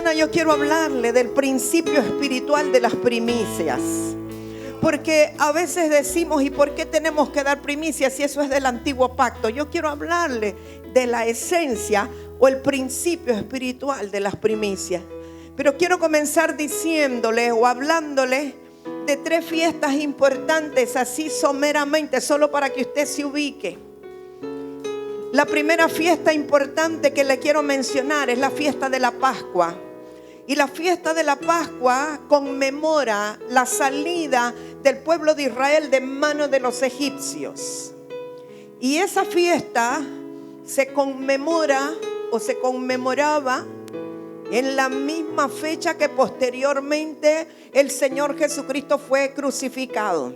mañana yo quiero hablarle del principio espiritual de las primicias. Porque a veces decimos, ¿y por qué tenemos que dar primicias si eso es del antiguo pacto? Yo quiero hablarle de la esencia o el principio espiritual de las primicias. Pero quiero comenzar diciéndole o hablándole de 3 fiestas importantes, así someramente, solo para que usted se ubique. La primera fiesta importante que le quiero mencionar es la fiesta de la Pascua. Y la fiesta de la Pascua conmemora la salida del pueblo de Israel de manos de los egipcios. Y esa fiesta se conmemora o se conmemoraba en la misma fecha que posteriormente el Señor Jesucristo fue crucificado.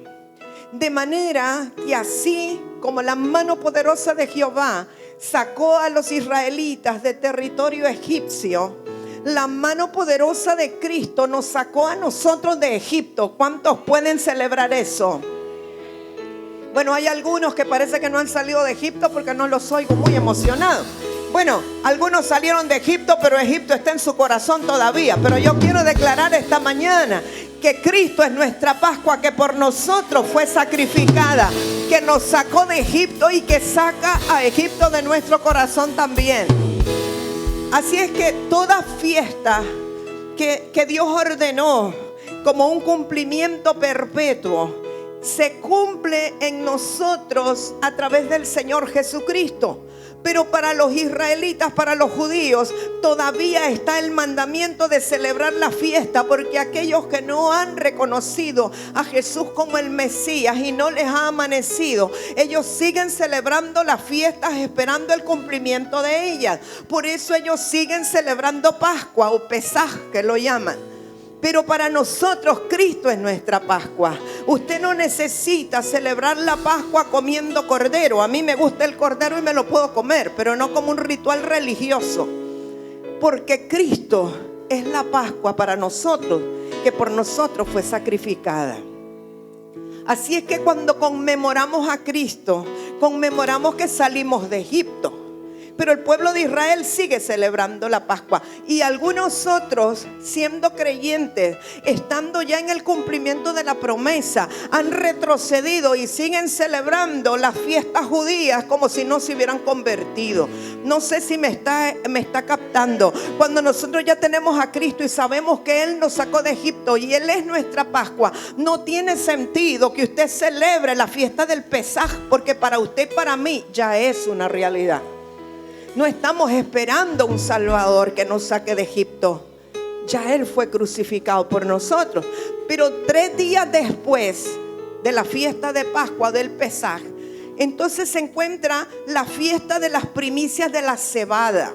De manera que así como la mano poderosa de Jehová sacó a los israelitas de territorio egipcio, la mano poderosa de Cristo nos sacó a nosotros de Egipto. ¿Cuántos pueden celebrar eso? Bueno, hay algunos que parece que no han salido de Egipto porque no los oigo muy emocionados. Bueno, algunos salieron de Egipto, pero Egipto está en su corazón todavía. Pero yo quiero declarar esta mañana que Cristo es nuestra Pascua, que por nosotros fue sacrificada, que nos sacó de Egipto y que saca a Egipto de nuestro corazón también. Así es que toda fiesta que Dios ordenó como un cumplimiento perpetuo se cumple en nosotros a través del Señor Jesucristo. Pero para los israelitas, para los judíos, todavía está el mandamiento de celebrar la fiesta, porque aquellos que no han reconocido a Jesús como el Mesías y no les ha amanecido, ellos siguen celebrando las fiestas esperando el cumplimiento de ellas. Por eso ellos siguen celebrando Pascua o Pesaj, que lo llaman. Pero para nosotros Cristo es nuestra Pascua. Usted no necesita celebrar la Pascua comiendo cordero. A mí me gusta el cordero y me lo puedo comer, pero no como un ritual religioso. Porque Cristo es la Pascua para nosotros, que por nosotros fue sacrificada. Así es que cuando conmemoramos a Cristo, conmemoramos que salimos de Egipto. Pero el pueblo de Israel sigue celebrando la Pascua. Y algunos otros, siendo creyentes, estando ya en el cumplimiento de la promesa, han retrocedido y siguen celebrando las fiestas judías como si no se hubieran convertido. No sé si me está captando. Cuando nosotros ya tenemos a Cristo y sabemos que Él nos sacó de Egipto y Él es nuestra Pascua, no tiene sentido que usted celebre la fiesta del Pesaj, porque para usted y para mí ya es una realidad. No estamos esperando un Salvador que nos saque de Egipto. Ya Él fue crucificado por nosotros. Pero 3 días después de la fiesta de Pascua, del Pesaj, entonces se encuentra la fiesta de las primicias de la cebada.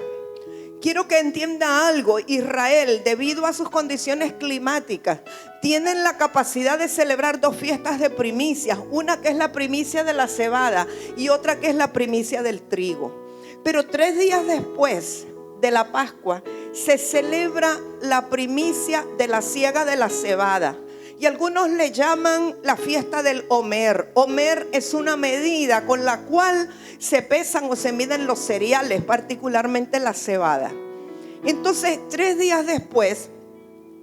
Quiero que entienda algo. Israel, debido a sus condiciones climáticas, tienen la capacidad de celebrar 2 fiestas de primicias. Una que es la primicia de la cebada y otra que es la primicia del trigo. Pero 3 días después de la Pascua se celebra la primicia de la siega de la cebada. Y algunos le llaman la fiesta del Omer. Omer es una medida con la cual se pesan o se miden los cereales, particularmente la cebada. Entonces 3 días después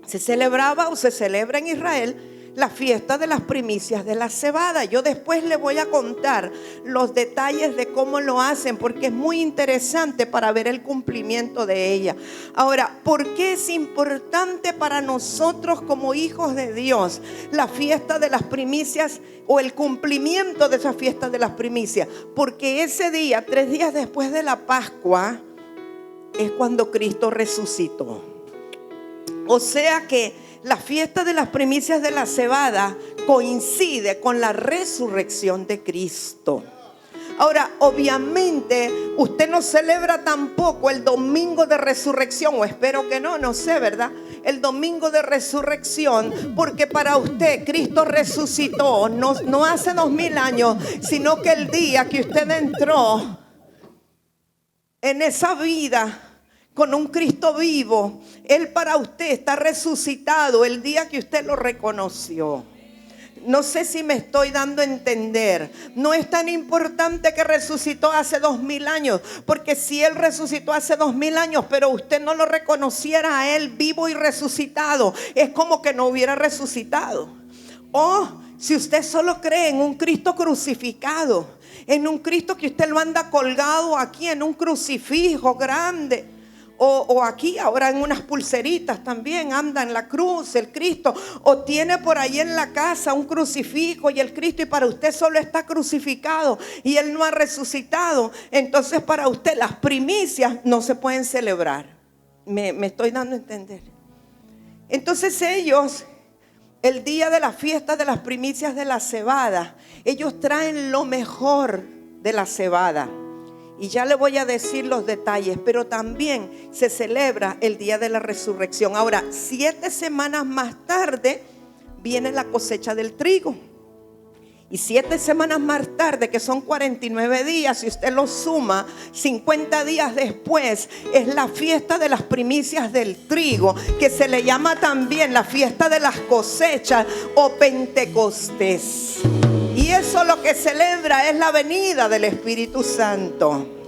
se celebraba o se celebra en Israel la fiesta de las primicias de la cebada. Yo después le voy a contar los detalles de cómo lo hacen, porque es muy interesante para ver el cumplimiento de ella. Ahora, ¿por qué es importante para nosotros como hijos de Dios la fiesta de las primicias o el cumplimiento de esa fiesta de las primicias? Porque ese día, 3 días después de la Pascua, es cuando Cristo resucitó. O sea que la fiesta de las primicias de la cebada coincide con la resurrección de Cristo. Ahora, obviamente, usted no celebra tampoco el domingo de resurrección, o espero que no sé, ¿verdad? El domingo de resurrección, porque para usted Cristo resucitó no hace 2000 años, sino que el día que usted entró en esa vida con un Cristo vivo, Él para usted está resucitado el día que usted lo reconoció. No sé si me estoy dando a entender. No es tan importante que resucitó hace 2000 años, porque si Él resucitó hace 2000 años, pero usted no lo reconociera a Él vivo y resucitado, es como que no hubiera resucitado. O si usted solo cree en un Cristo crucificado, en un Cristo que usted lo anda colgado aquí en un crucifijo grande, o aquí ahora en unas pulseritas también anda en la cruz el Cristo, o tiene por ahí en la casa un crucifijo y el Cristo, y para usted solo está crucificado y Él no ha resucitado, entonces para usted las primicias no se pueden celebrar. Me estoy dando a entender. Entonces ellos, el día de la fiesta de las primicias de la cebada, ellos traen lo mejor de la cebada. Y ya le voy a decir los detalles, pero también se celebra el día de la resurrección. Ahora, 7 semanas más tarde viene la cosecha del trigo. Y 7 semanas más tarde, que son 49 días, si usted lo suma, 50 días después, es la fiesta de las primicias del trigo, que se le llama también la fiesta de las cosechas o Pentecostés. Y eso lo que celebra es la venida del Espíritu Santo.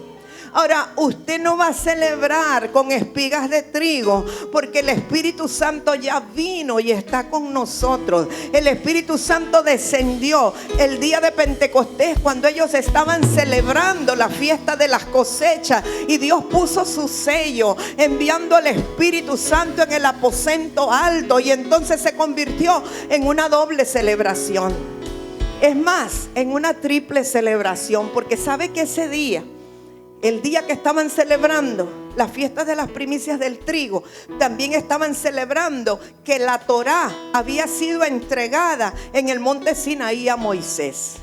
Ahora, usted no va a celebrar con espigas de trigo, porque el Espíritu Santo ya vino y está con nosotros. El Espíritu Santo descendió el día de Pentecostés, cuando ellos estaban celebrando la fiesta de las cosechas, y Dios puso su sello, enviando al Espíritu Santo en el aposento alto, y entonces se convirtió en una doble celebración. Es más, en una triple celebración, porque sabe que ese día, el día que estaban celebrando las fiestas de las primicias del trigo, también estaban celebrando que la Torá había sido entregada en el monte Sinaí a Moisés.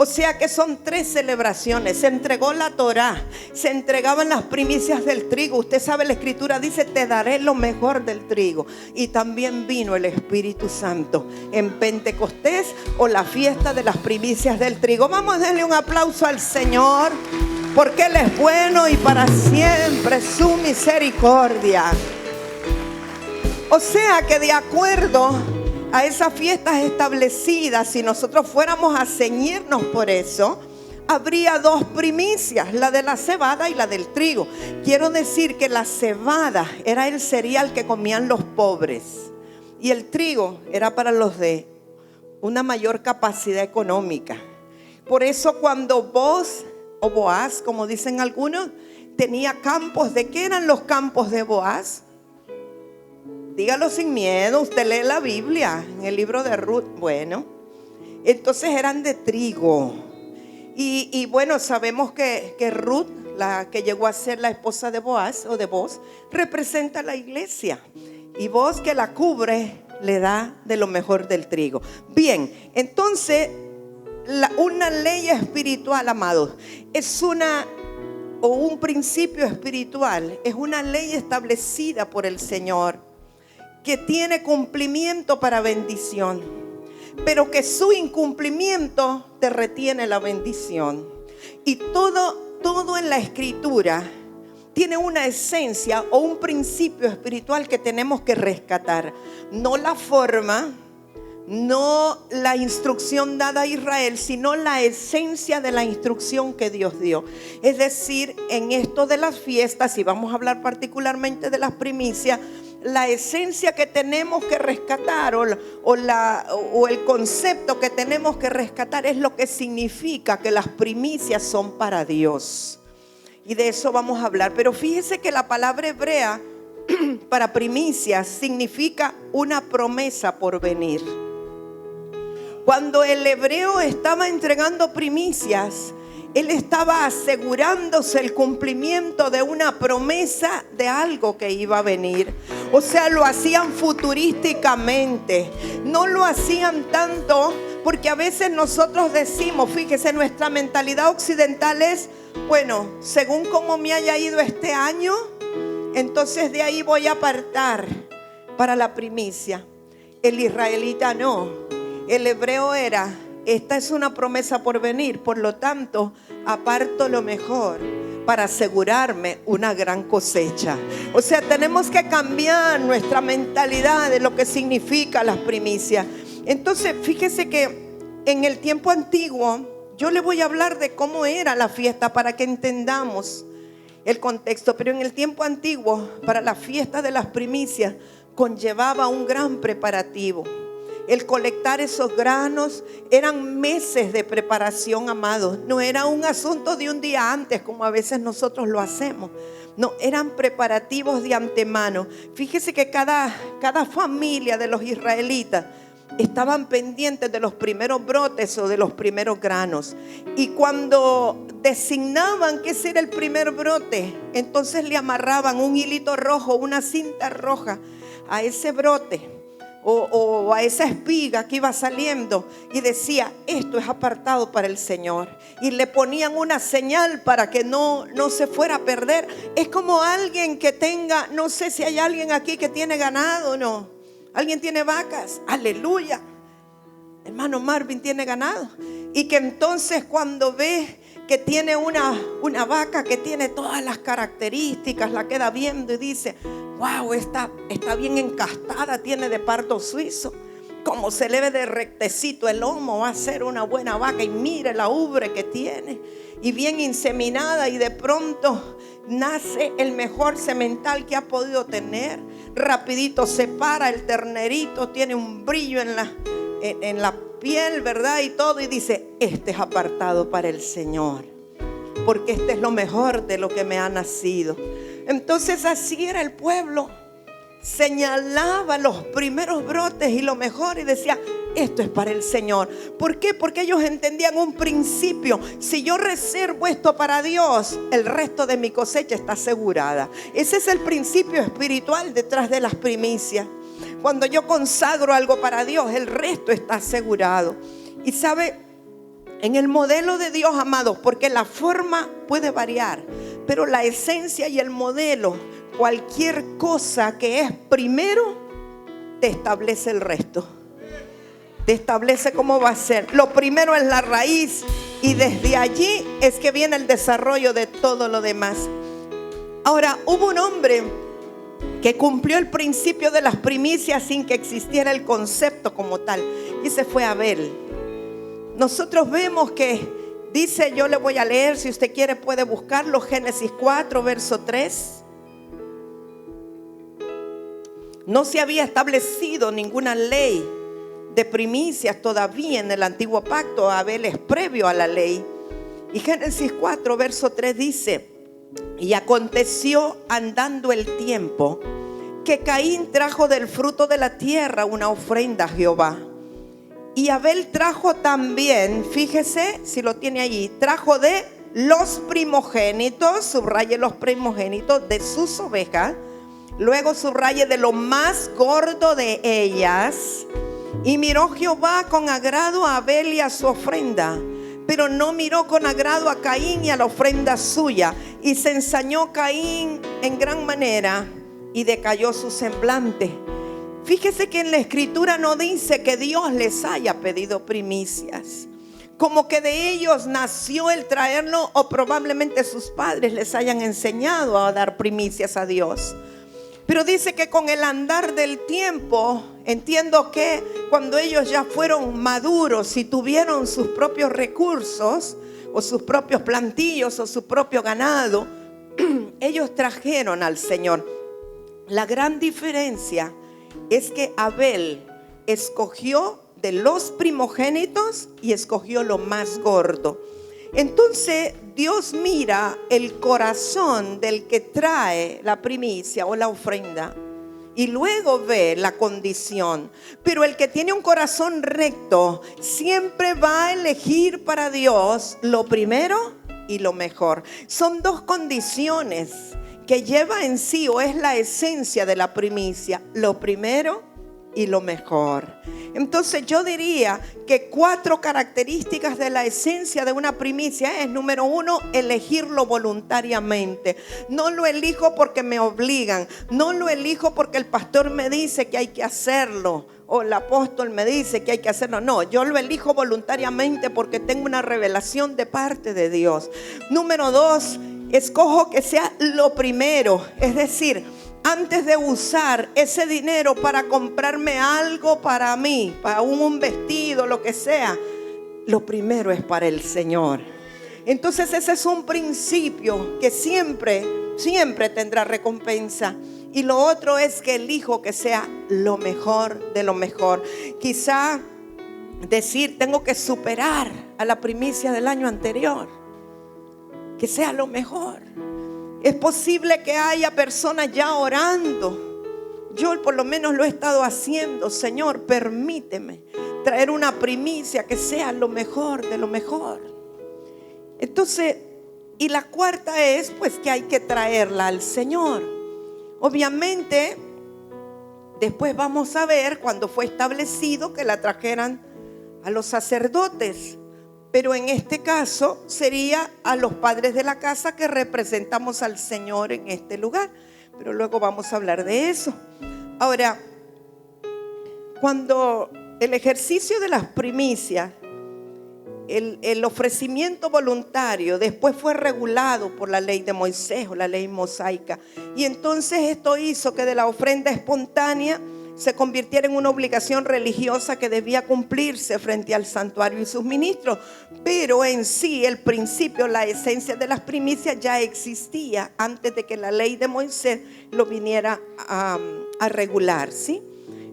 O sea que son 3 celebraciones. Se entregó la Torá, se entregaban las primicias del trigo. Usted sabe, la escritura dice: te daré lo mejor del trigo. Y también vino el Espíritu Santo en Pentecostés, o la fiesta de las primicias del trigo. Vamos a darle un aplauso al Señor, porque Él es bueno y para siempre su misericordia. O sea que de acuerdo a esas fiestas establecidas, si nosotros fuéramos a ceñirnos por eso, habría 2 primicias, la de la cebada y la del trigo. Quiero decir que la cebada era el cereal que comían los pobres, y el trigo era para los de una mayor capacidad económica. Por eso cuando Boaz, o Boaz, como dicen algunos, tenía campos, ¿de qué eran los campos de Boaz? Dígalo sin miedo, usted lee la Biblia en el libro de Ruth. Bueno, entonces eran de trigo. Y bueno, sabemos que Ruth, la que llegó a ser la esposa de Boaz o de Boaz, representa a la iglesia. Y Boaz, que la cubre, le da de lo mejor del trigo. Bien, entonces una ley espiritual, amados, es un principio espiritual, es una ley establecida por el Señor, que tiene cumplimiento para bendición, pero que su incumplimiento te retiene la bendición. Y todo en la escritura tiene una esencia o un principio espiritual que tenemos que rescatar. No la forma, no la instrucción dada a Israel, sino la esencia de la instrucción que Dios dio. Es decir, en esto de las fiestas, y vamos a hablar particularmente de las primicias, la esencia que tenemos que rescatar o el concepto que tenemos que rescatar es lo que significa que las primicias son para Dios. Y de eso vamos a hablar. Pero fíjese que la palabra hebrea para primicias significa una promesa por venir. Cuando el hebreo estaba entregando primicias, él estaba asegurándose el cumplimiento de una promesa de algo que iba a venir. O sea, lo hacían futurísticamente. No lo hacían tanto, porque a veces nosotros decimos, fíjese, nuestra mentalidad occidental es: bueno, según cómo me haya ido este año, entonces de ahí voy a apartar para la primicia. El israelita no. El hebreo era: esta es una promesa por venir, por lo tanto, aparto lo mejor para asegurarme una gran cosecha. O sea, tenemos que cambiar nuestra mentalidad de lo que significa las primicias. Entonces, fíjese que en el tiempo antiguo, yo le voy a hablar de cómo era la fiesta para que entendamos el contexto. Pero en el tiempo antiguo, para la fiesta de las primicias, conllevaba un gran preparativo. El colectar esos granos eran meses de preparación, amados. No era un asunto de un día antes, como a veces nosotros lo hacemos. No, eran preparativos de antemano. Fíjese que cada familia de los israelitas estaban pendientes de los primeros brotes o de los primeros granos. Y cuando designaban que ese era el primer brote, entonces le amarraban un hilito rojo, una cinta roja a ese brote o a esa espiga que iba saliendo, y decía: esto es apartado para el Señor. Y le ponían una señal para que no se fuera a perder. Es como alguien que tenga, no sé si hay alguien aquí que tiene ganado o no. ¿Alguien tiene vacas? Aleluya. Hermano Marvin tiene ganado. Y que entonces cuando ve que tiene una vaca que tiene todas las características, la queda viendo y dice: wow, está bien encastada, tiene de parto suizo, como se le ve de rectecito el lomo, va a ser una buena vaca. Y mire la ubre que tiene, y bien inseminada, y de pronto nace el mejor semental que ha podido tener. Rapidito se para el ternerito, tiene un brillo en la piel, ¿verdad? Y todo, y dice: este es apartado para el Señor, porque este es lo mejor de lo que me ha nacido. Entonces así era el pueblo. Señalaba los primeros brotes y lo mejor, y decía: esto es para el Señor. ¿Por qué? Porque ellos entendían un principio: si yo reservo esto para Dios, el resto de mi cosecha está asegurada. Ese es el principio espiritual detrás de las primicias. Cuando yo consagro algo para Dios, el resto está asegurado. Y sabe, en el modelo de Dios, amados, porque la forma puede variar, pero la esencia y el modelo, cualquier cosa que es primero, te establece el resto. Te establece cómo va a ser. Lo primero es la raíz, y desde allí es que viene el desarrollo de todo lo demás. Ahora, hubo un hombre que cumplió el principio de las primicias sin que existiera el concepto como tal, y ese fue Abel. Nosotros vemos que dice, yo le voy a leer, si usted quiere puede buscarlo, Génesis 4, verso 3. No se había establecido ninguna ley de primicias todavía en el antiguo pacto. Abel es previo a la ley. Y Génesis 4, verso 3 dice: y aconteció andando el tiempo que Caín trajo del fruto de la tierra una ofrenda a Jehová. Y Abel trajo también, fíjese si lo tiene allí, trajo de los primogénitos, subraye los primogénitos de sus ovejas, luego subraye de lo más gordo de ellas. Y miró Jehová con agrado a Abel y a su ofrenda, pero no miró con agrado a Caín y a la ofrenda suya. Y se ensañó Caín en gran manera y decayó su semblante. Fíjese que en la escritura no dice que Dios les haya pedido primicias, como que de ellos nació el traerlo, o probablemente sus padres les hayan enseñado a dar primicias a Dios. Pero dice que con el andar del tiempo, entiendo que cuando ellos ya fueron maduros y tuvieron sus propios recursos, o sus propios plantillos, o su propio ganado, ellos trajeron al Señor. La gran diferencia es que Abel escogió de los primogénitos y escogió lo más gordo. Entonces Dios mira el corazón del que trae la primicia o la ofrenda, y luego ve la condición. Pero el que tiene un corazón recto siempre va a elegir para Dios lo primero y lo mejor. Son dos condiciones que lleva en sí, o es la esencia de la primicia: lo primero y lo mejor. Entonces yo diría que 4 características de la esencia de una primicia es: número 1, elegirlo voluntariamente. No lo elijo porque me obligan, no lo elijo porque el pastor me dice que hay que hacerlo, o el apóstol me dice que hay que hacerlo. No, yo lo elijo voluntariamente porque tengo una revelación de parte de Dios. Número 2, escojo que sea lo primero, es decir, antes de usar ese dinero para comprarme algo para mí, para un vestido, lo que sea, lo primero es para el Señor. Entonces ese es un principio que siempre tendrá recompensa. Y lo otro es que elijo que sea lo mejor de lo mejor. Quizá decir, tengo que superar a la primicia del año anterior, que sea lo mejor. Es posible que haya personas ya orando. Yo por lo menos lo he estado haciendo. Señor, permíteme traer una primicia que sea lo mejor de lo mejor. Entonces, y la cuarta es pues que hay que traerla al Señor. Obviamente, después vamos a ver cuando fue establecido que la trajeran a los sacerdotes. Pero en este caso sería a los padres de la casa que representamos al Señor en este lugar. Pero luego vamos a hablar de eso. Ahora, cuando el ejercicio de las primicias, el ofrecimiento voluntario después fue regulado por la ley de Moisés o la ley mosaica, y entonces esto hizo que de la ofrenda espontánea se convirtiera en una obligación religiosa que debía cumplirse frente al santuario y sus ministros. Pero en sí el principio, la esencia de las primicias ya existía antes de que la ley de Moisés lo viniera a regular, ¿sí?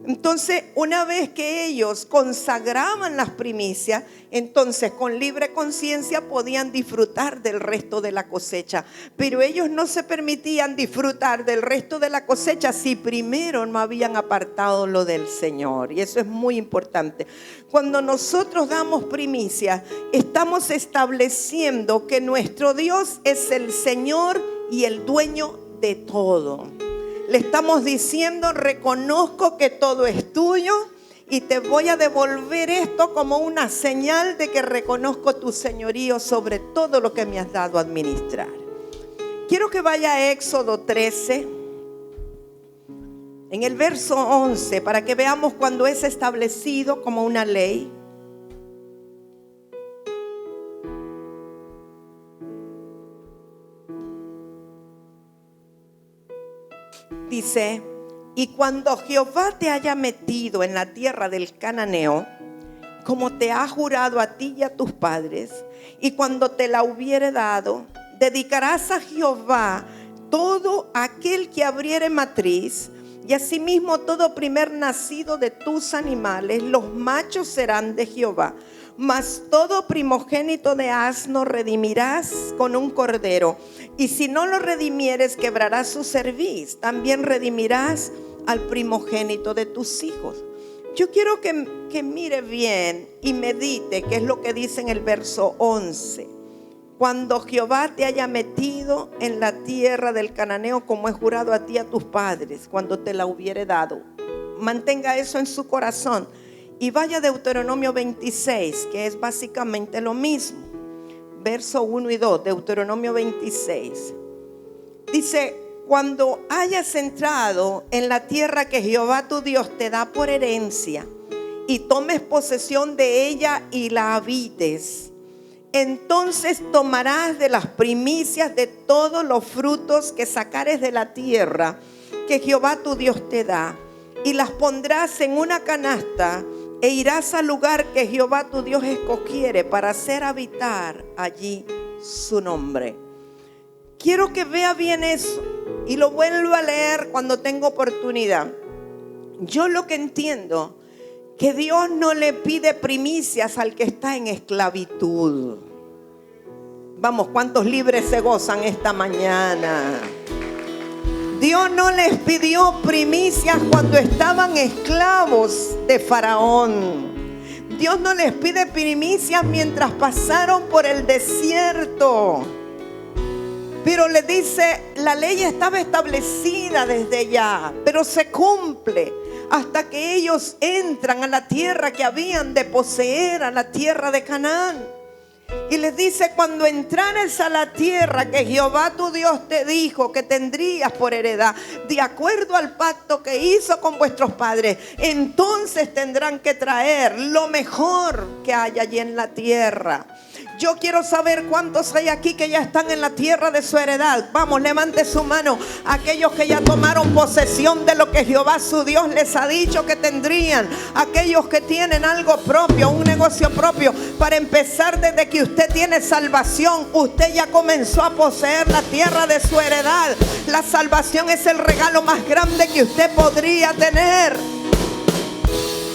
Entonces, una vez que ellos consagraban las primicias, entonces con libre conciencia podían disfrutar del resto de la cosecha. Pero ellos no se permitían disfrutar del resto de la cosecha si primero no habían apartado lo del Señor. Y eso es muy importante. Cuando nosotros damos primicias, estamos estableciendo que nuestro Dios es el Señor y el dueño de todo. Le estamos diciendo, reconozco que todo es tuyo y te voy a devolver esto como una señal de que reconozco tu señorío sobre todo lo que me has dado a administrar. Quiero que vaya a Éxodo 13, en el verso 11, para que veamos cuando es establecido como una ley. Dice, y cuando Jehová te haya metido en la tierra del cananeo, como te ha jurado a ti y a tus padres, y cuando te la hubiere dado, dedicarás a Jehová todo aquel que abriere matriz, y asimismo todo primer nacido de tus animales, los machos serán de Jehová. Mas todo primogénito de asno redimirás con un cordero, y si no lo redimieres, quebrarás su cerviz. También redimirás al primogénito de tus hijos. Yo quiero que mire bien y medite qué es lo que dice en el verso 11. Cuando Jehová te haya metido en la tierra del cananeo, como he jurado a ti y a tus padres, cuando te la hubiere dado. Mantenga eso en su corazón. Y vaya a Deuteronomio 26, que es básicamente lo mismo. Verso 1 y 2, Deuteronomio 26. Dice, cuando hayas entrado en la tierra que Jehová tu Dios te da por herencia, y tomes posesión de ella y la habites, entonces tomarás de las primicias de todos los frutos que sacares de la tierra que Jehová tu Dios te da, y las pondrás en una canasta, e irás al lugar que Jehová tu Dios escogiere para hacer habitar allí su nombre. Quiero que vea bien eso y lo vuelvo a leer cuando tengo oportunidad. Yo lo que entiendo, que Dios no le pide primicias al que está en esclavitud. Vamos, ¿cuántos libres se gozan esta mañana? Dios no les pidió primicias cuando estaban esclavos de Faraón. Dios no les pide primicias mientras pasaron por el desierto. Pero le dice, la ley estaba establecida desde ya, pero se cumple hasta que ellos entran a la tierra que habían de poseer, a la tierra de Canaán. Y les dice, cuando entrares a la tierra que Jehová tu Dios te dijo que tendrías por heredad, de acuerdo al pacto que hizo con vuestros padres, entonces tendrán que traer lo mejor que hay allí en la tierra. Yo quiero saber cuántos hay aquí que ya están en la tierra de su heredad. Vamos, levante su mano. Aquellos que ya tomaron posesión de lo que Jehová su Dios les ha dicho que tendrían. Aquellos que tienen algo propio, un negocio propio. Para empezar, desde que usted tiene salvación, usted ya comenzó a poseer la tierra de su heredad. La salvación es el regalo más grande que usted podría tener.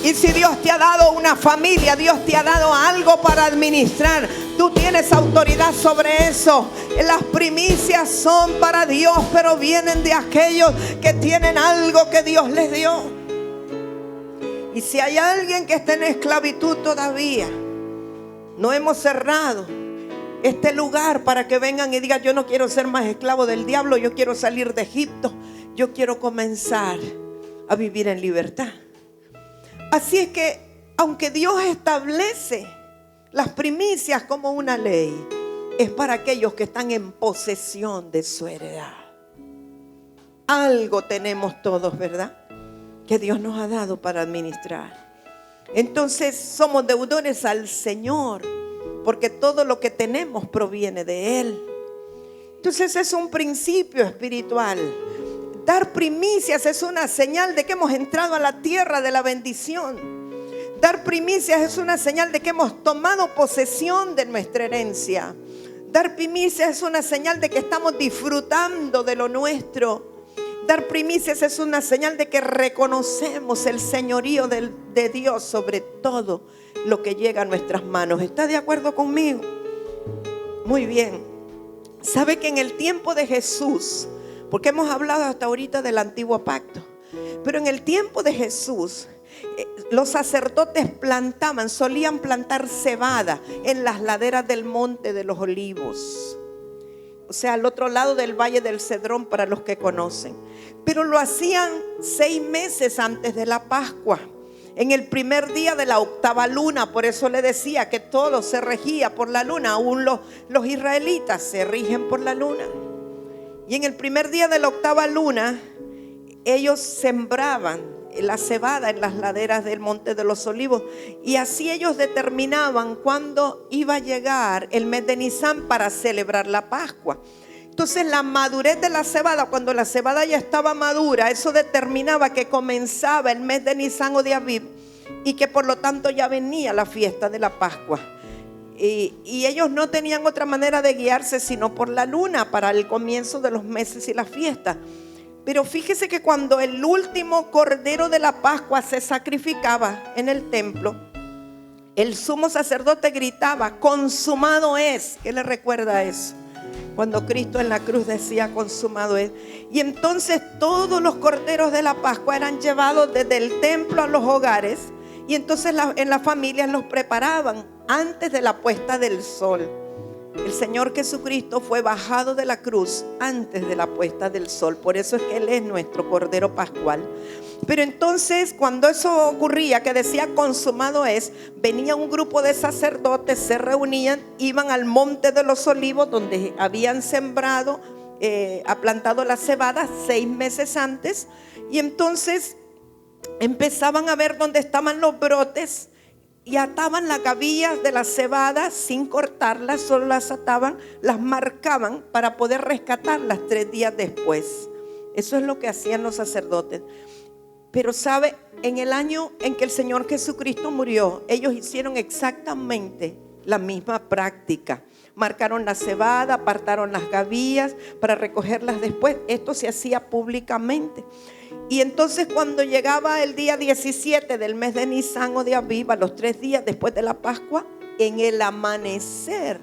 Y si Dios te ha dado una familia, Dios te ha dado algo para administrar, tú tienes autoridad sobre eso. Las primicias son para Dios, pero vienen de aquellos que tienen algo que Dios les dio. Y si hay alguien que está en esclavitud todavía, no hemos cerrado este lugar para que vengan y digan: yo no quiero ser más esclavo del diablo, yo quiero salir de Egipto, yo quiero comenzar a vivir en libertad. Así es que, aunque Dios establece las primicias como una ley, es para aquellos que están en posesión de su heredad. Algo tenemos todos, ¿verdad?, que Dios nos ha dado para administrar. Entonces somos deudores al Señor, porque todo lo que tenemos proviene de Él. Entonces es un principio espiritual. Dar primicias es una señal de que hemos entrado a la tierra de la bendición. Dar primicias es una señal de que hemos tomado posesión de nuestra herencia. Dar primicias es una señal de que estamos disfrutando de lo nuestro. Dar primicias es una señal de que reconocemos el señorío de Dios sobre todo lo que llega a nuestras manos. ¿Está de acuerdo conmigo? Muy bien. ¿Sabe que en el tiempo de Jesús, porque hemos hablado hasta ahorita del antiguo pacto, pero en el tiempo de Jesús, los sacerdotes solían plantar cebada en las laderas del monte de los olivos, o sea, al otro lado del valle del Cedrón, para los que conocen. Pero lo hacían 6 meses antes de la Pascua, en el primer día de la octava luna. Por eso le decía que todo se regía por la luna. Aún los israelitas se rigen por la luna. Y en el primer día de la octava luna, ellos sembraban la cebada en las laderas del monte de los olivos, y así ellos determinaban cuándo iba a llegar el mes de Nisán para celebrar la Pascua. Entonces la madurez de la cebada, cuando la cebada ya estaba madura, eso determinaba que comenzaba el mes de Nisán o de Abib, y que por lo tanto ya venía la fiesta de la Pascua. Y ellos no tenían otra manera de guiarse sino por la luna para el comienzo de los meses y las fiestas. Pero fíjese que cuando el último cordero de la Pascua se sacrificaba en el templo, el sumo sacerdote gritaba: consumado es. ¿Qué le recuerda a eso? Cuando Cristo en la cruz decía: consumado es. Y entonces todos los corderos de la Pascua eran llevados desde el templo a los hogares, y entonces en las familias los preparaban antes de la puesta del sol. El Señor Jesucristo fue bajado de la cruz antes de la puesta del sol. Por eso es que Él es nuestro Cordero Pascual. Pero entonces, cuando eso ocurría, que decía consumado es, venía un grupo de sacerdotes, se reunían, iban al monte de los olivos, donde habían sembrado, plantado la cebada 6 meses antes, y entonces empezaban a ver dónde estaban los brotes, y ataban las gavillas de la cebada sin cortarlas, solo las ataban, las marcaban para poder rescatarlas 3 días después. Eso es lo que hacían los sacerdotes. Pero sabe, en el año en que el Señor Jesucristo murió, ellos hicieron exactamente la misma práctica. Marcaron la cebada, apartaron las gavillas para recogerlas después. Esto se hacía públicamente. Y entonces cuando llegaba el día 17 del mes de Nisán o de Abib, a los 3 días después de la Pascua, en el amanecer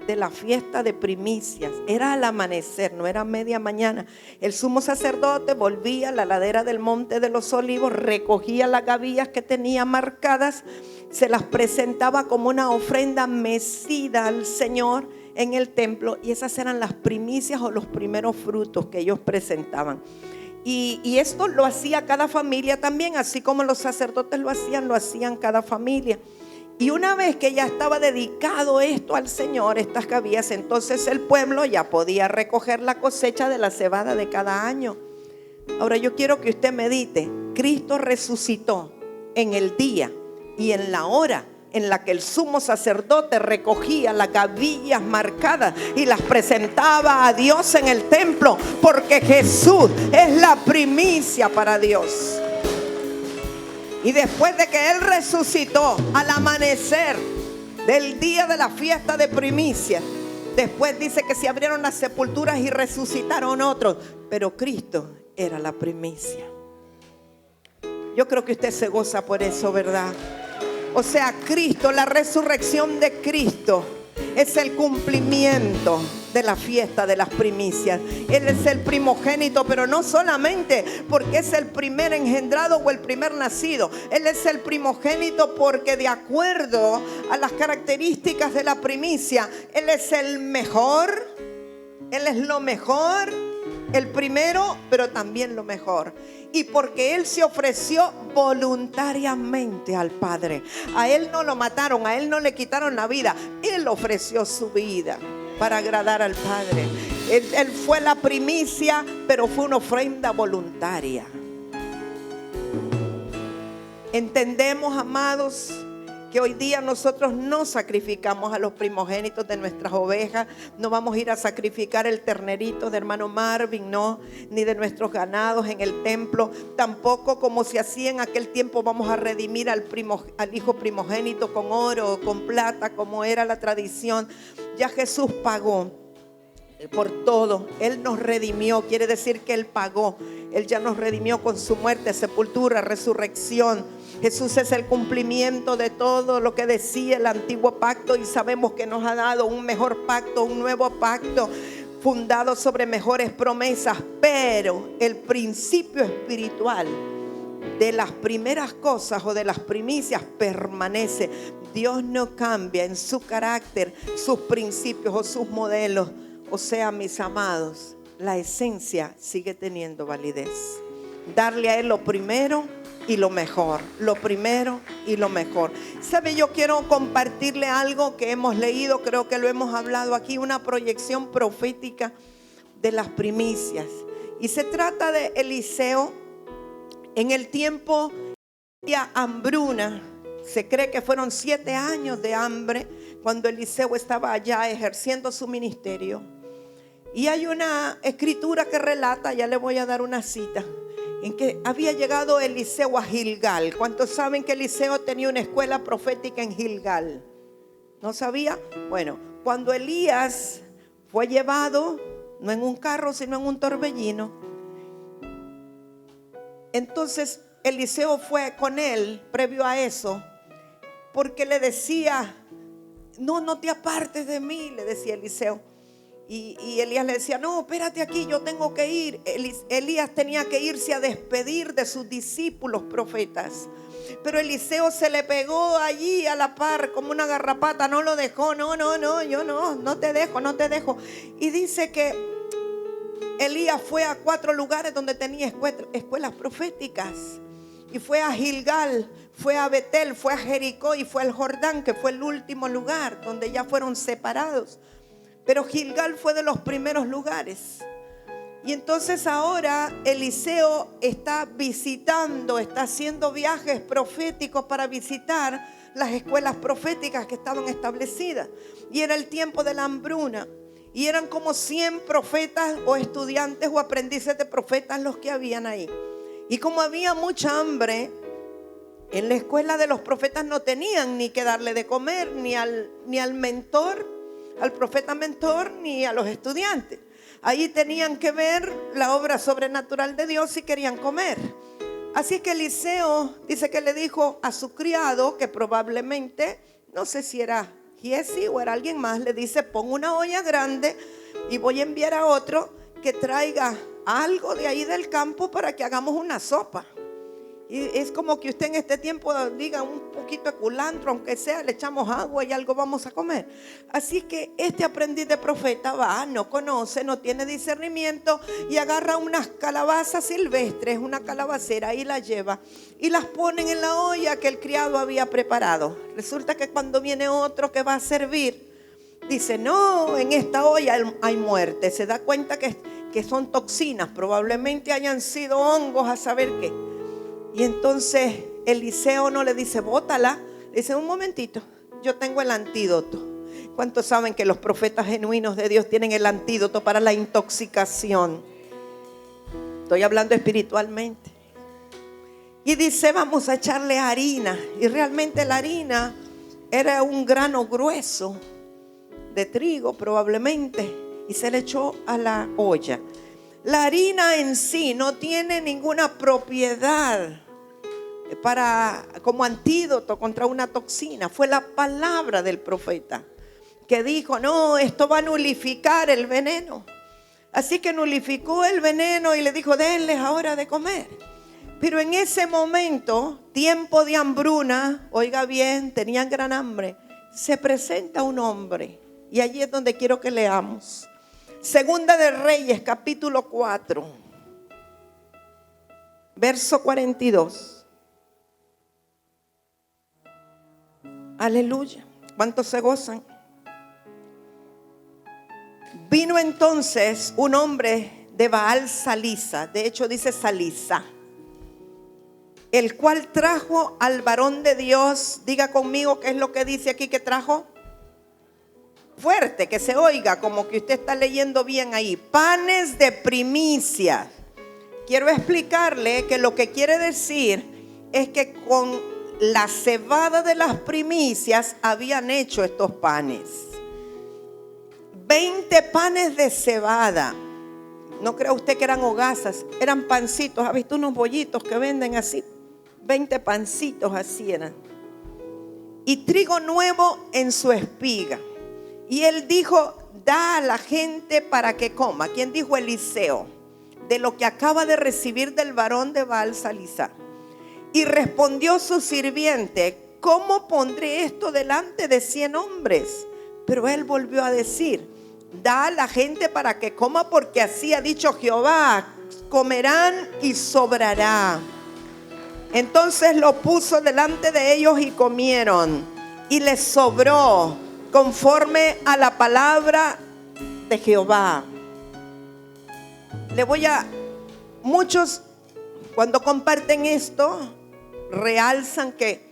de la fiesta de primicias, era al amanecer, no era media mañana, el sumo sacerdote volvía a la ladera del monte de los olivos, recogía las gavillas que tenía marcadas, se las presentaba como una ofrenda mecida al Señor en el templo, y esas eran las primicias o los primeros frutos que ellos presentaban. Y esto lo hacía cada familia también, así como los sacerdotes lo hacían cada familia. Y una vez que ya estaba dedicado esto al Señor, estas gavillas, entonces el pueblo ya podía recoger la cosecha de la cebada de cada año. Ahora yo quiero que usted medite: Cristo resucitó en el día y en la hora en la que el sumo sacerdote recogía las gavillas marcadas y las presentaba a Dios en el templo, porque Jesús es la primicia para Dios. Y después de que Él resucitó al amanecer del día de la fiesta de primicia, después dice que se abrieron las sepulturas y resucitaron otros, pero Cristo era la primicia. Yo creo que usted se goza por eso, ¿verdad? O sea, Cristo, la resurrección de Cristo es el cumplimiento de la fiesta de las primicias. Él es el primogénito, pero no solamente porque es el primer engendrado o el primer nacido. Él es el primogénito porque de acuerdo a las características de la primicia, Él es el mejor, Él es lo mejor, el primero, pero también lo mejor. Y porque Él se ofreció voluntariamente al Padre. A Él no lo mataron, a Él no le quitaron la vida. Él ofreció su vida para agradar al Padre. Él fue la primicia, pero fue una ofrenda voluntaria. Entendemos, amados, que hoy día nosotros no sacrificamos a los primogénitos de nuestras ovejas. No vamos a ir a sacrificar el ternerito de hermano Marvin, no, ni de nuestros ganados en el templo. Tampoco, como se hacía en aquel tiempo, vamos a redimir al hijo primogénito con oro o con plata, como era la tradición. Ya Jesús pagó por todo. Él nos redimió, quiere decir que Él pagó. Él ya nos redimió con su muerte, sepultura, resurrección. Jesús es el cumplimiento de todo lo que decía el antiguo pacto, y sabemos que nos ha dado un mejor pacto, un nuevo pacto fundado sobre mejores promesas. Pero el principio espiritual de las primeras cosas o de las primicias permanece. Dios no cambia en su carácter, sus principios o sus modelos. O sea, mis amados, la esencia sigue teniendo validez. Darle a Él lo primero y lo mejor, lo primero y lo mejor. ¿Sabe? Yo quiero compartirle algo que hemos leído, creo que lo hemos hablado aquí, una proyección profética de las primicias. Y se trata de Eliseo. En el tiempo de hambruna, se cree que fueron 7 años de hambre cuando Eliseo estaba allá ejerciendo su ministerio. Y hay una escritura que relata, ya le voy a dar una cita, en que había llegado Eliseo a Gilgal. ¿Cuántos saben que Eliseo tenía una escuela profética en Gilgal? ¿No sabía? Bueno, cuando Elías fue llevado, no en un carro, sino en un torbellino, entonces Eliseo fue con él previo a eso, porque le decía, no te apartes de mí, le decía Eliseo. Y Elías le decía, no, espérate aquí, yo tengo que ir. Elías tenía que irse a despedir de sus discípulos profetas. Pero Eliseo se le pegó allí a la par como una garrapata, no lo dejó, no, yo no te dejo. Y dice que Elías fue a 4 lugares donde tenía escuelas proféticas. Y fue a Gilgal, fue a Betel, fue a Jericó y fue al Jordán, que fue el último lugar donde ya fueron separados. Pero Gilgal fue de los primeros lugares. Y entonces ahora Eliseo está visitando, está haciendo viajes proféticos para visitar las escuelas proféticas que estaban establecidas. Y era el tiempo de la hambruna. Y eran como 100 profetas o estudiantes o aprendices de profetas los que habían ahí. Y como había mucha hambre, en la escuela de los profetas no tenían ni que darle de comer ni al mentor, al profeta mentor, ni a los estudiantes. Ahí tenían que ver la obra sobrenatural de Dios si querían comer. Así que Eliseo dice que le dijo a su criado, que probablemente, no sé si era Giesi o era alguien más, le dice, pon una olla grande y voy a enviar a otro que traiga algo de ahí del campo para que hagamos una sopa. Y es como que usted en este tiempo diga un poquito de culantro, aunque sea, le echamos agua y algo vamos a comer. Así que este aprendiz de profeta va, no conoce, no tiene discernimiento y agarra unas calabazas silvestres, una calabacera, y las lleva y las ponen en la olla que el criado había preparado. Resulta que cuando viene otro que va a servir, dice, no, en esta olla hay muerte. Se da cuenta que son toxinas, probablemente hayan sido hongos, a saber qué. Y entonces Eliseo no le dice, bótala, Dice, un momentito, yo tengo el antídoto. ¿Cuántos saben que los profetas genuinos de Dios tienen el antídoto para la intoxicación? Estoy hablando espiritualmente. Y dice, vamos a echarle harina. Y realmente la harina era un grano grueso de trigo probablemente. Y se le echó a la olla. La harina en sí no tiene ninguna propiedad como antídoto contra una toxina. Fue la palabra del profeta que dijo, no, esto va a nulificar el veneno. Así que nulificó el veneno y le dijo, denles ahora de comer. Pero en ese momento, tiempo de hambruna, oiga bien, tenían gran hambre, se presenta un hombre. Y allí es donde quiero que leamos. Segunda de Reyes, capítulo 4, verso 42. Aleluya. ¿Cuántos se gozan? Vino entonces un hombre de Baal Salisa, de hecho dice Salisa, el cual trajo al varón de Dios. Diga conmigo qué es lo que dice aquí que trajo. Fuerte, que se oiga como que usted está leyendo bien ahí. Panes de primicias. Quiero explicarle que lo que quiere decir es que con la cebada de las primicias habían hecho estos panes. 20 panes de cebada. No crea usted que eran hogazas, eran pancitos. ¿Ha visto unos bollitos que venden así? 20 pancitos así eran. Y trigo nuevo en su espiga. Y él dijo, da a la gente para que coma. ¿Quién dijo? Eliseo, de lo que acaba de recibir del varón de Baal Salisa. Y respondió su sirviente, ¿cómo pondré esto delante de 100 hombres? Pero él volvió a decir, da a la gente para que coma, porque así ha dicho Jehová, comerán y sobrará. Entonces lo puso delante de ellos y comieron, y les sobró conforme a la palabra de Jehová. Muchos cuando comparten esto, realzan que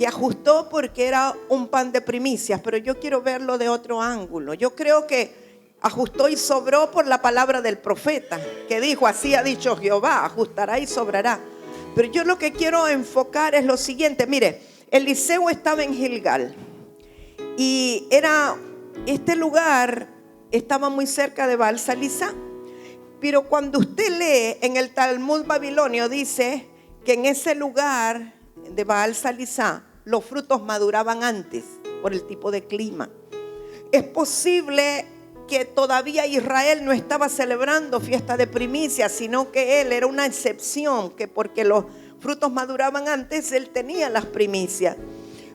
ajustó porque era un pan de primicias, pero yo quiero verlo de otro ángulo. Yo creo que ajustó y sobró por la palabra del profeta, que dijo, así ha dicho Jehová, ajustará y sobrará. Pero yo lo que quiero enfocar es lo siguiente. Mire, Eliseo estaba en Gilgal y este lugar estaba muy cerca de Baal Salisa. Pero cuando usted lee en el Talmud babilonio, dice que en ese lugar de Baal Salisa los frutos maduraban antes por el tipo de clima. Es posible que todavía Israel no estaba celebrando fiesta de primicias, sino que él era una excepción, que porque los frutos maduraban antes, él tenía las primicias.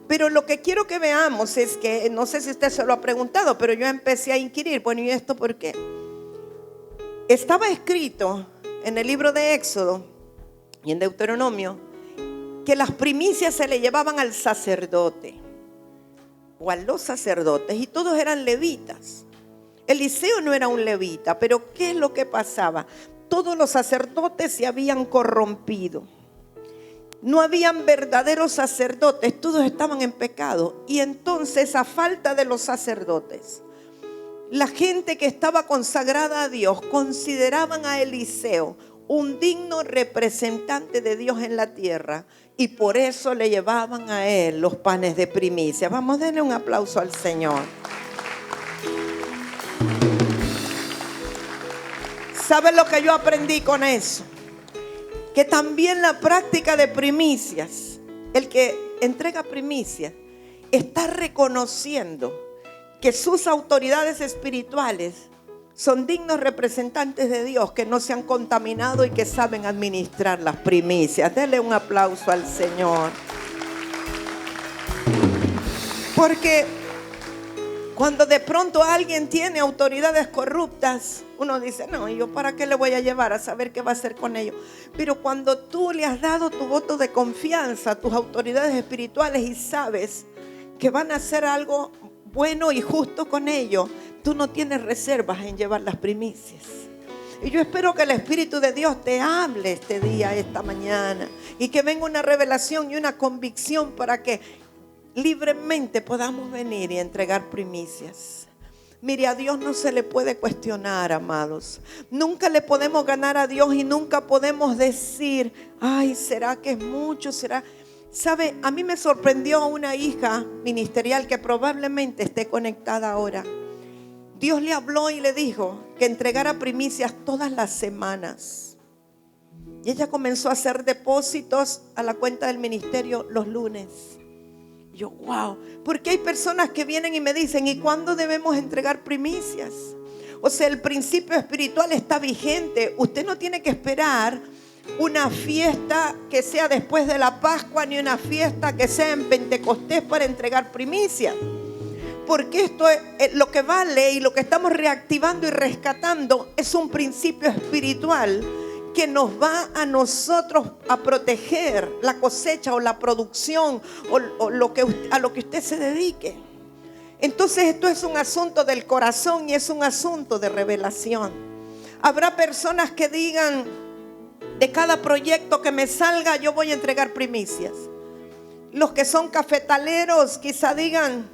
Pero lo que quiero que veamos es que, no sé si usted se lo ha preguntado, pero yo empecé a inquirir, bueno, ¿y esto por qué? Estaba escrito en el libro de Éxodo y en Deuteronomio que las primicias se le llevaban al sacerdote o a los sacerdotes, y todos eran levitas. Eliseo no era un levita, pero ¿qué es lo que pasaba? Todos los sacerdotes se habían corrompido. No habían verdaderos sacerdotes, todos estaban en pecado. Y entonces, a falta de los sacerdotes, la gente que estaba consagrada a Dios consideraban a Eliseo un digno representante de Dios en la tierra, y por eso le llevaban a él los panes de primicia. Vamos a darle un aplauso al Señor. ¿Sabe lo que yo aprendí con eso? Que también la práctica de primicias, el que entrega primicias, está reconociendo que sus autoridades espirituales son dignos representantes de Dios, que no se han contaminado y que saben administrar las primicias. Denle un aplauso al Señor. Porque cuando de pronto alguien tiene autoridades corruptas, uno dice, no, ¿y yo para qué le voy a llevar a saber qué va a hacer con ellos? Pero cuando tú le has dado tu voto de confianza a tus autoridades espirituales y sabes que van a hacer algo bueno y justo con ellos, tú no tienes reservas en llevar las primicias. Y yo espero que el Espíritu de Dios te hable este día, esta mañana, y que venga una revelación y una convicción para que libremente podamos venir y entregar primicias. Mire, a Dios no se le puede cuestionar, amados. Nunca le podemos ganar a Dios y nunca podemos decir, ay, ¿será que es mucho? ¿Será? ¿Sabe? A mí me sorprendió una hija ministerial que probablemente esté conectada ahora. Dios le habló y le dijo que entregara primicias todas las semanas. Y ella comenzó a hacer depósitos a la cuenta del ministerio los lunes. Yo, wow, porque hay personas que vienen y me dicen, ¿y cuándo debemos entregar primicias? O sea, el principio espiritual está vigente. Usted no tiene que esperar una fiesta que sea después de la Pascua, ni una fiesta que sea en Pentecostés para entregar primicias. Porque esto es lo que vale, y lo que estamos reactivando y rescatando es un principio espiritual que nos va a nosotros a proteger la cosecha o la producción o a lo que usted se dedique. Entonces esto es un asunto del corazón y es un asunto de revelación. Habrá personas que digan, de cada proyecto que me salga yo voy a entregar primicias. Los que son cafetaleros quizá digan,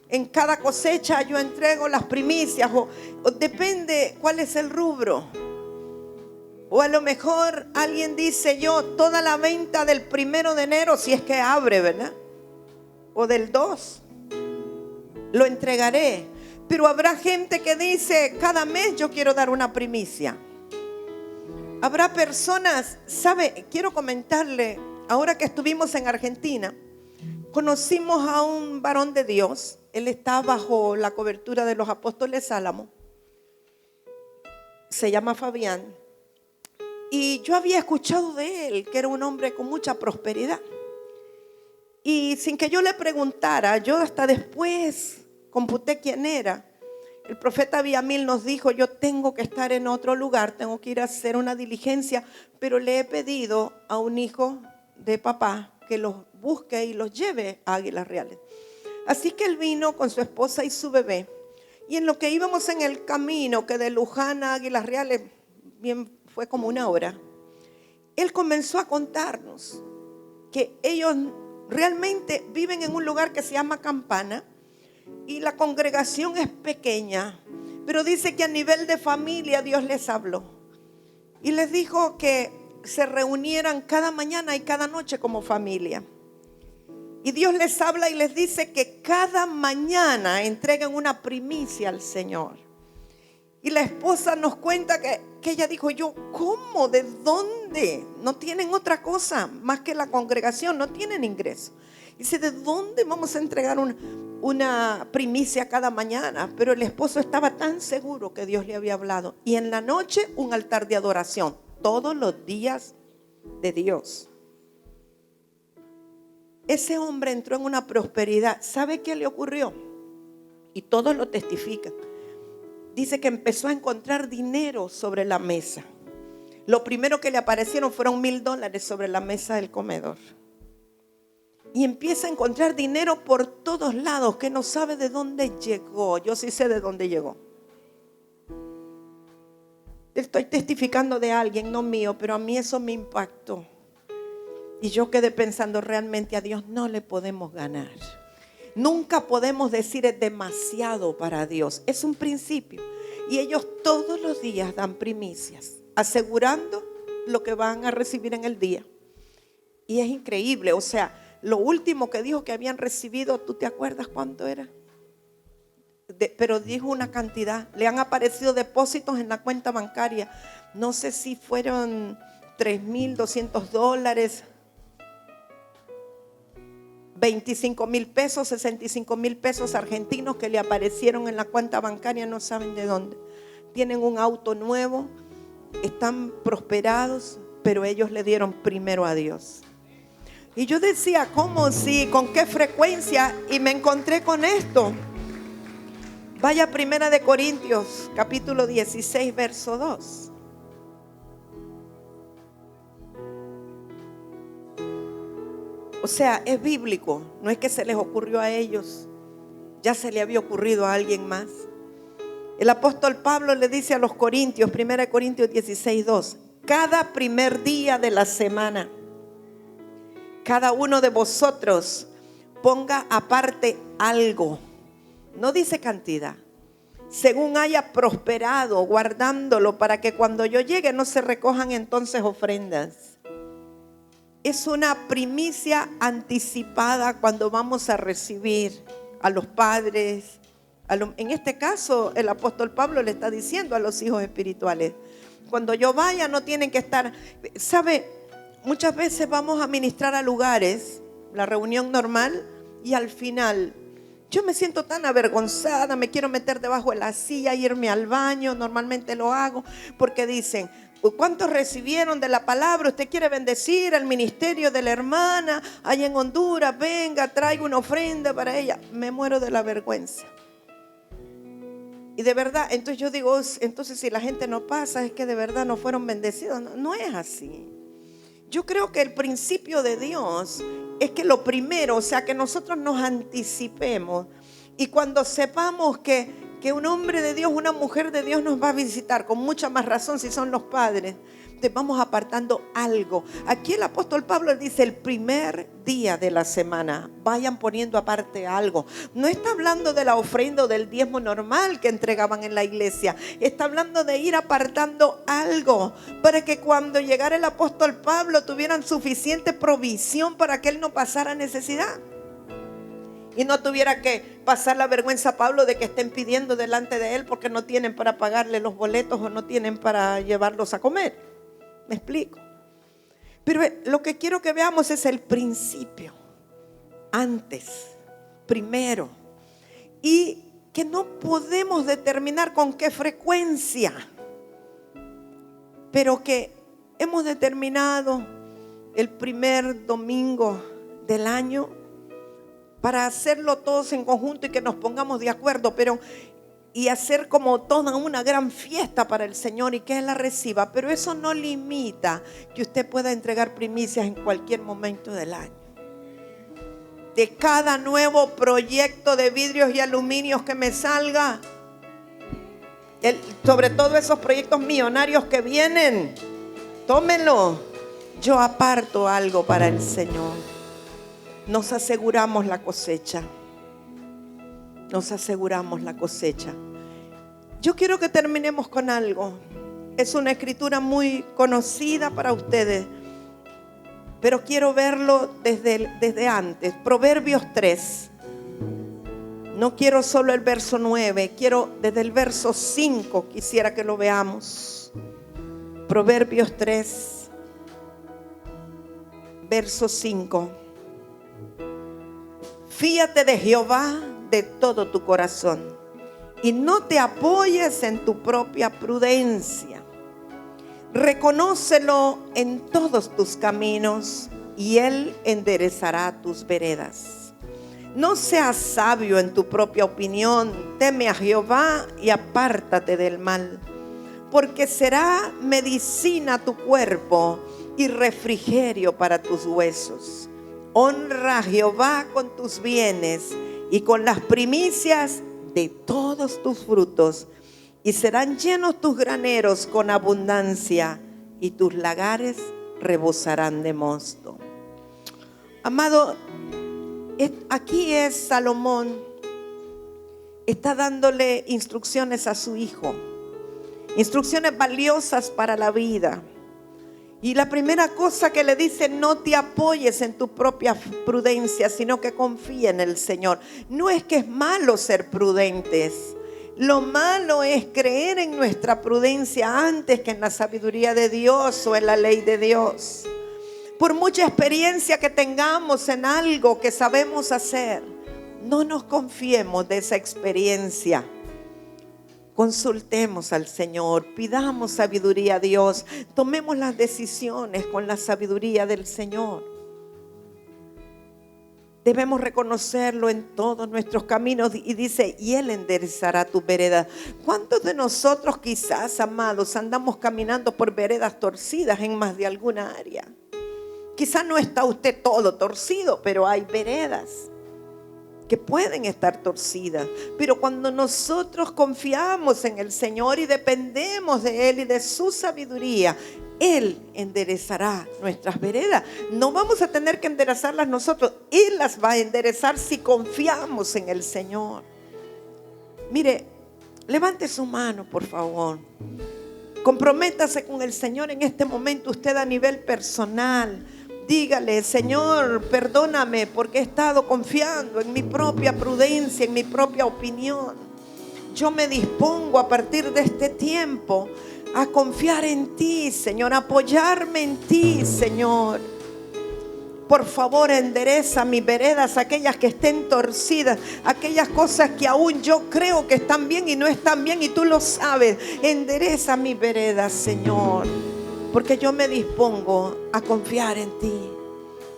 en cada cosecha yo entrego las primicias, o depende cuál es el rubro. O a lo mejor alguien dice, yo toda la venta del 1 de enero, si es que abre, ¿verdad? O del 2, lo entregaré. Pero habrá gente que dice, cada mes yo quiero dar una primicia. Habrá personas, ¿sabe? Quiero comentarle, ahora que estuvimos en Argentina, conocimos a un varón de Dios. Él está bajo la cobertura de los apóstoles Álamo. Se llama Fabián. Y yo había escuchado de él que era un hombre con mucha prosperidad. Y sin que yo le preguntara, yo hasta después computé quién era. El profeta Villamil nos dijo, yo tengo que estar en otro lugar, tengo que ir a hacer una diligencia, pero le he pedido a un hijo de papá que los busque y los lleve a Águilas Reales. Así que él vino con su esposa y su bebé. Y en lo que íbamos en el camino, que de Luján a Águilas Reales, bien fue como 1 hora, él comenzó a contarnos que ellos realmente viven en un lugar que se llama Campana y la congregación es pequeña, pero dice que a nivel de familia Dios les habló y les dijo que se reunieran cada mañana y cada noche como familia. Y Dios les habla y les dice que cada mañana entreguen una primicia al Señor. Y la esposa nos cuenta que ella dijo, yo, ¿cómo? ¿De dónde? No tienen otra cosa más que la congregación, no tienen ingreso. Dice, ¿de dónde vamos a entregar una primicia cada mañana? Pero el esposo estaba tan seguro que Dios le había hablado. Y en la noche un altar de adoración, todos los días de Dios. Ese hombre entró en una prosperidad. ¿Sabe qué le ocurrió? Y todos lo testifican. Dice que empezó a encontrar dinero sobre la mesa. Lo primero que le aparecieron fueron $1,000 sobre la mesa del comedor. Y empieza a encontrar dinero por todos lados que no sabe de dónde llegó. Yo sí sé de dónde llegó. Estoy testificando de alguien, no mío, pero a mí eso me impactó. Y yo quedé pensando, realmente a Dios no le podemos ganar. Nunca podemos decir es demasiado para Dios. Es un principio. Y ellos todos los días dan primicias, asegurando lo que van a recibir en el día. Y es increíble. O sea, lo último que dijo que habían recibido, ¿tú te acuerdas cuánto era? Pero dijo una cantidad. Le han aparecido depósitos en la cuenta bancaria. No sé si fueron $3,200. 25,000 pesos, 65,000 pesos argentinos que le aparecieron en la cuenta bancaria, no saben de dónde. Tienen un auto nuevo, están prosperados, pero ellos le dieron primero a Dios. Y yo decía, ¿cómo? Sí, ¿con qué frecuencia? Y me encontré con esto. Vaya a 1 Corintios, capítulo 16, verso 2. O sea, es bíblico, no es que se les ocurrió a ellos, ya se le había ocurrido a alguien más. El apóstol Pablo le dice a los corintios, 1 Corintios 16:2, cada primer día de la semana, cada uno de vosotros ponga aparte algo. No dice cantidad. Según haya prosperado, guardándolo para que cuando yo llegue no se recojan entonces ofrendas. Es una primicia anticipada cuando vamos a recibir a los padres. En este caso, el apóstol Pablo le está diciendo a los hijos espirituales: cuando yo vaya no tienen que estar. ¿Sabe? Muchas veces vamos a ministrar a lugares, la reunión normal, y al final yo me siento tan avergonzada, me quiero meter debajo de la silla, irme al baño. Normalmente lo hago porque dicen: ¿cuántos recibieron de la palabra? ¿Usted quiere bendecir al ministerio de la hermana allá en Honduras? Venga, traigo una ofrenda para ella. Me muero de la vergüenza. Y de verdad, entonces yo digo, entonces si la gente no pasa, es que de verdad no fueron bendecidos. No, no es así. Yo creo que el principio de Dios es que lo primero, o sea, que nosotros nos anticipemos, y cuando sepamos que un hombre de Dios, una mujer de Dios nos va a visitar, con mucha más razón si son los padres, te vamos apartando algo. Aquí el apóstol Pablo dice: el primer día de la semana vayan poniendo aparte algo. No está hablando de la ofrenda o del diezmo normal que entregaban en la iglesia. Está hablando de ir apartando algo para que cuando llegara el apóstol Pablo tuvieran suficiente provisión para que él no pasara necesidad. Y no tuviera que pasar la vergüenza a Pablo de que estén pidiendo delante de él porque no tienen para pagarle los boletos o no tienen para llevarlos a comer. ¿Me explico? Pero lo que quiero que veamos es el principio. Antes, primero. Y que no podemos determinar con qué frecuencia, pero que hemos determinado el primer domingo del año para hacerlo todos en conjunto y que nos pongamos de acuerdo, y hacer como toda una gran fiesta para el Señor y que Él la reciba. Pero eso no limita que usted pueda entregar primicias en cualquier momento del año. De cada nuevo proyecto de vidrios y aluminios que me salga, sobre todo esos proyectos millonarios que vienen, tómenlo. Yo aparto algo para el Señor. Nos aseguramos la cosecha. Nos aseguramos la cosecha. Yo quiero que terminemos con algo. Es una escritura muy conocida para ustedes, pero quiero verlo desde antes. Proverbios 3. No quiero solo el verso 9, quiero desde el verso 5, quisiera que lo veamos. Proverbios 3, verso 5. Fíate de Jehová de todo tu corazón y no te apoyes en tu propia prudencia. Reconócelo en todos tus caminos y Él enderezará tus veredas. No seas sabio en tu propia opinión, teme a Jehová y apártate del mal, porque será medicina a tu cuerpo y refrigerio para tus huesos. Honra a Jehová con tus bienes y con las primicias de todos tus frutos, y serán llenos tus graneros con abundancia, y tus lagares rebosarán de mosto. Amado, aquí es Salomón, está dándole instrucciones a su hijo, instrucciones valiosas para la vida. Y la primera cosa que le dice: no te apoyes en tu propia prudencia, sino que confía en el Señor. No es que es malo ser prudentes. Lo malo es creer en nuestra prudencia antes que en la sabiduría de Dios o en la ley de Dios. Por mucha experiencia que tengamos en algo que sabemos hacer, no nos confiemos de esa experiencia. Consultemos al Señor, pidamos sabiduría a Dios, tomemos las decisiones con la sabiduría del Señor. Debemos reconocerlo en todos nuestros caminos, y dice: y Él enderezará tus veredas. ¿Cuántos de nosotros quizás, amados, andamos caminando por veredas torcidas en más de alguna área? Quizás no está usted todo torcido, pero hay veredas. que pueden estar torcidas. Pero cuando nosotros confiamos en el Señor y dependemos de Él y de su sabiduría, Él enderezará nuestras veredas. No vamos a tener que enderezarlas nosotros. Él las va a enderezar si confiamos en el Señor. Mire, levante su mano, por favor. Comprométase con el Señor en este momento, usted a nivel personal. Dígale: Señor, perdóname porque he estado confiando en mi propia prudencia, en mi propia opinión. Yo me dispongo a partir de este tiempo a confiar en ti, Señor, a apoyarme en ti, Señor. Por favor, endereza mis veredas, aquellas que estén torcidas, aquellas cosas que aún yo creo que están bien y no están bien, y tú lo sabes. Endereza mis veredas, Señor, porque yo me dispongo a confiar en ti,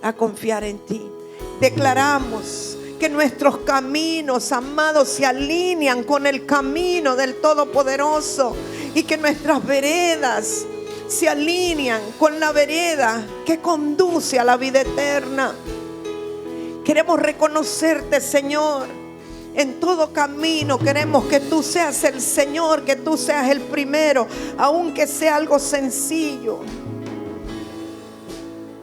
a confiar en ti. Declaramos que nuestros caminos, amados, se alinean con el camino del Todopoderoso, y que nuestras veredas se alinean con la vereda que conduce a la vida eterna. Queremos reconocerte, Señor, en todo camino. Queremos que tú seas el Señor, que tú seas el primero, aunque sea algo sencillo.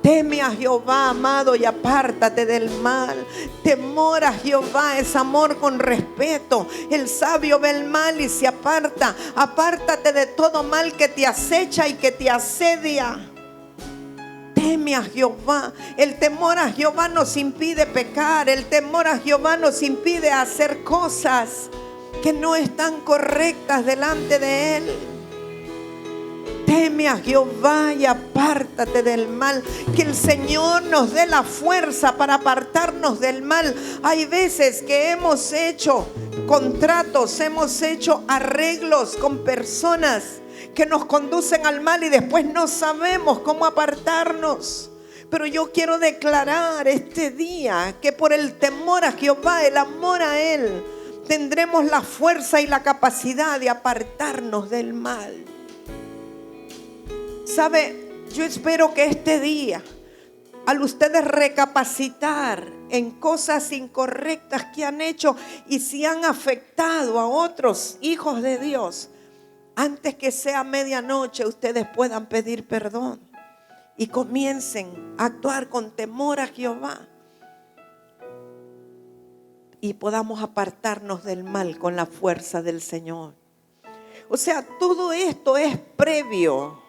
Teme a Jehová, amado, y apártate del mal. Temor a Jehová es amor con respeto. El sabio ve el mal y se aparta. Apártate de todo mal que te acecha y que te asedia. Teme a Jehová. El temor a Jehová nos impide pecar. El temor a Jehová nos impide hacer cosas que no están correctas delante de Él. Teme a Jehová y apártate del mal. Que el Señor nos dé la fuerza para apartarnos del mal. Hay veces que hemos hecho contratos, hemos hecho arreglos con personas que nos conducen al mal y después no sabemos cómo apartarnos. Pero yo quiero declarar este día que por el temor a Jehová, el amor a Él, tendremos la fuerza y la capacidad de apartarnos del mal. ¿Sabe? Yo espero que este día, al ustedes recapacitar en cosas incorrectas que han hecho y si han afectado a otros hijos de Dios, antes que sea medianoche ustedes puedan pedir perdón y comiencen a actuar con temor a Jehová y podamos apartarnos del mal con la fuerza del Señor. O sea, todo esto es previo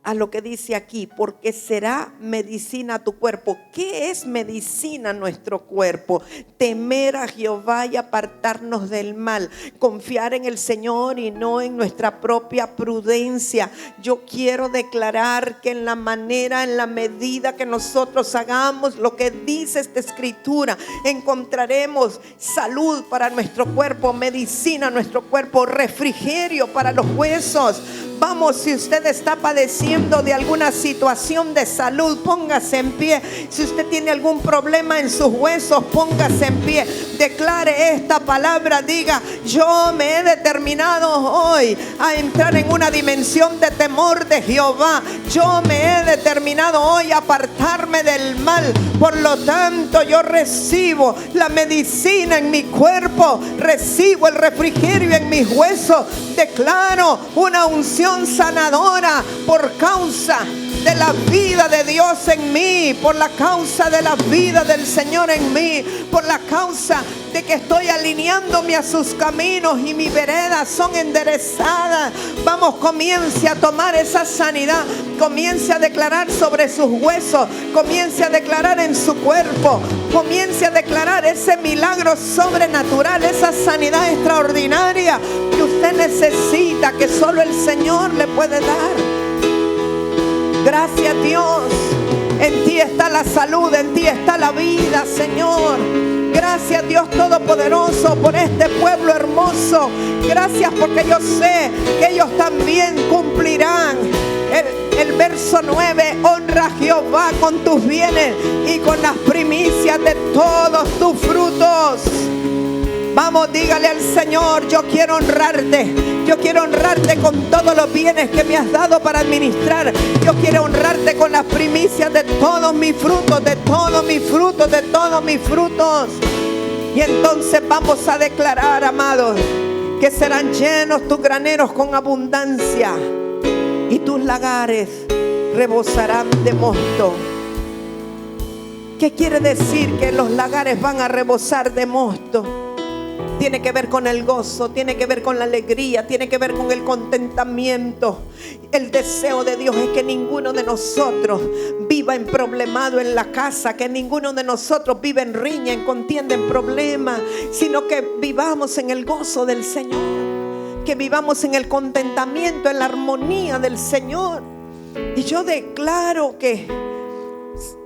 a lo que dice aquí, porque será medicina a tu cuerpo. ¿Qué es medicina a nuestro cuerpo? Temer a Jehová y apartarnos del mal. Confiar en el Señor y no en nuestra propia prudencia. Yo quiero declarar que en la manera, en la medida que nosotros hagamos lo que dice esta escritura, encontraremos salud para nuestro cuerpo, medicina a nuestro cuerpo, refrigerio para los huesos. Vamos, si usted está padeciendo de alguna situación de salud, póngase en pie. Si usted tiene algún problema en sus huesos, póngase en pie. Declare esta palabra, diga: yo me he determinado hoy a entrar en una dimensión de temor de Jehová. Yo me he determinado hoy a apartarme del mal. Por lo tanto, yo recibo la medicina en mi cuerpo, recibo el refrigerio en mis huesos. Declaro una unción sanadora por causa de la vida de Dios en mí, por la causa de la vida del Señor en mí, por la causa de que estoy alineándome a sus caminos y mis veredas son enderezadas. Vamos, comience a tomar esa sanidad, comience a declarar sobre sus huesos, comience a declarar en su cuerpo, comience a declarar ese milagro sobrenatural, esa sanidad extraordinaria que usted necesita, que solo el Señor le puede dar. Gracias, Dios. En ti está la salud, en ti está la vida, Señor. Gracias, Dios Todopoderoso, por este pueblo hermoso. Gracias porque yo sé que ellos también cumplirán el verso 9. Honra a Jehová con tus bienes y con las primicias de todos tus frutos. Vamos, dígale al Señor: yo quiero honrarte. Yo quiero honrarte con todos los bienes que me has dado para administrar. Yo quiero honrarte con las primicias de todos mis frutos, de todos mis frutos, de todos mis frutos. Y entonces vamos a declarar, amados, que serán llenos tus graneros con abundancia y tus lagares rebosarán de mosto. ¿Qué quiere decir que los lagares van a rebosar de mosto? Tiene que ver con el gozo, tiene que ver con la alegría, tiene que ver con el contentamiento. El deseo de Dios es que ninguno de nosotros viva emproblemado en la casa, que ninguno de nosotros viva en riña, en contienda, en problema, sino que vivamos en el gozo del Señor, que vivamos en el contentamiento, en la armonía del Señor. Y yo declaro que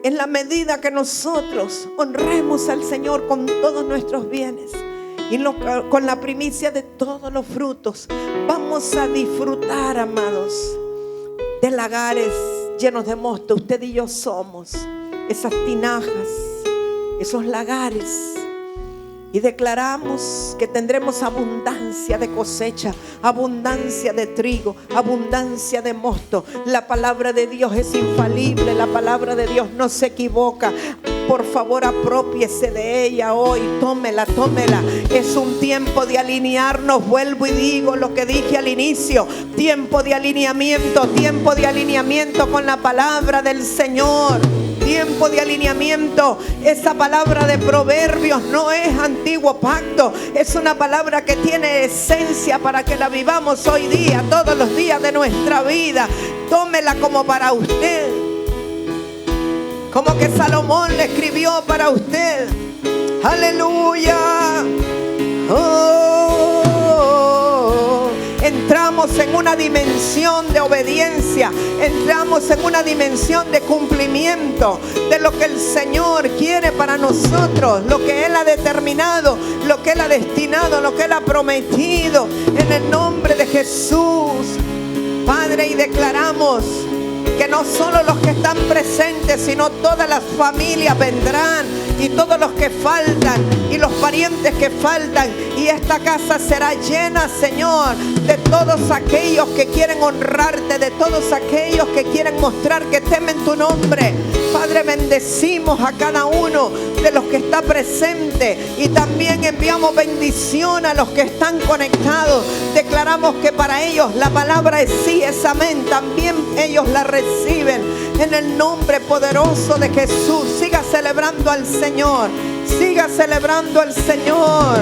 en la medida que nosotros honremos al Señor con todos nuestros bienes y con la primicia de todos los frutos, vamos a disfrutar, amados, de lagares llenos de mosto. Usted y yo somos esas tinajas, esos lagares. Y declaramos que tendremos abundancia de cosecha, abundancia de trigo, abundancia de mosto. La palabra de Dios es infalible, la palabra de Dios no se equivoca. Por favor, aprópiese de ella hoy, tómela, tómela. Es un tiempo de alinearnos, vuelvo y digo lo que dije al inicio. Tiempo de alineamiento con la palabra del Señor. Tiempo de alineamiento. Esa palabra de Proverbios no es antiguo pacto, es una palabra que tiene esencia para que la vivamos hoy día, todos los días de nuestra vida. Tómela como para usted, como que Salomón le escribió para usted. Aleluya. Entramos en una dimensión de obediencia, entramos en una dimensión de cumplimiento de lo que el Señor quiere para nosotros, lo que Él ha determinado, lo que Él ha destinado, lo que Él ha prometido, en el nombre de Jesús, Padre. Y declaramos que no solo los que están presentes, sino todas las familias vendrán, y todos los que faltan, y los parientes que faltan, y esta casa será llena, Señor, de todos aquellos que quieren honrarte, de todos aquellos que quieren mostrar que temen tu nombre. Padre, bendecimos a cada uno de los que está presente, y también enviamos bendición a los que están conectados. Declaramos que para ellos la palabra es sí, es amén. También ellos la reciben en el nombre poderoso de Jesús. Siga celebrando al Señor, siga celebrando al Señor.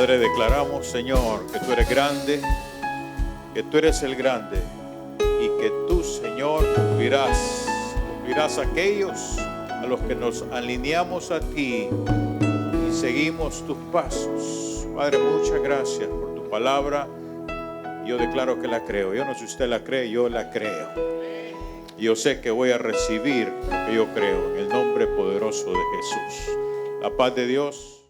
Padre, declaramos, Señor, que tú eres grande, que tú eres el grande, y que tú, Señor, cumplirás aquellos a los que nos alineamos a ti y seguimos tus pasos. Padre, muchas gracias por tu palabra. Yo declaro que la creo. Yo no sé si usted la cree, yo la creo. Y yo sé que voy a recibir lo que yo creo en el nombre poderoso de Jesús. La paz de Dios